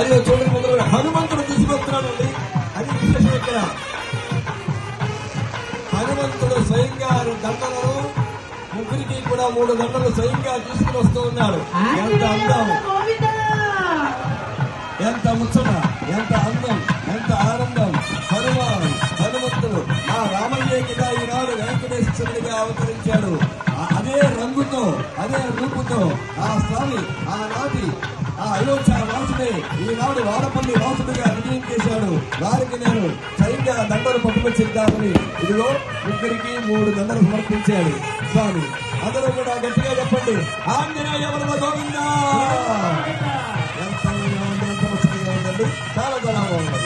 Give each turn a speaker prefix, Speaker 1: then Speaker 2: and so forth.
Speaker 1: అదే చూడండి మొదలు హనుమంతుడు తీసుకొస్తున్నాడండి. అది విశేషం ఇక్కడ. హనుమంతుడు స్వయంగా దండలను ముగ్గురికి కూడా 3 దండలు స్వయంగా తీసుకుని వస్తూ ఉన్నాడు. ఎంత అందం, ఎంత ముచ్చట, ఎంత అందం, ఎంత ఆనందం. హనుమంతుడు ఆ రామయ్యకిగా ఈనాడు వెంకటేశ్వరుడిగా అవతరించాడు. అదే రంగుతో, అదే రూపుతో ఆ స్వామి ఆనాటి ఆ అయోధ్య వాసుడే ఈనాడు వాడపల్లి వాసుడిగా విజయం చేశాడు. వారికి నేను స్వయంగా దండలు పట్టుకొచ్చిద్దామని ఇదిగో ముగ్గురికి 3 దండలు సమర్పించాడు స్వామి. అందరూ కూడా గట్టిగా చెప్పండి, ఆంజనేయ వరద గోవిందా. ఎంత ముచ్చటగా ఉందండి, చాలా చాలా బాగుంది.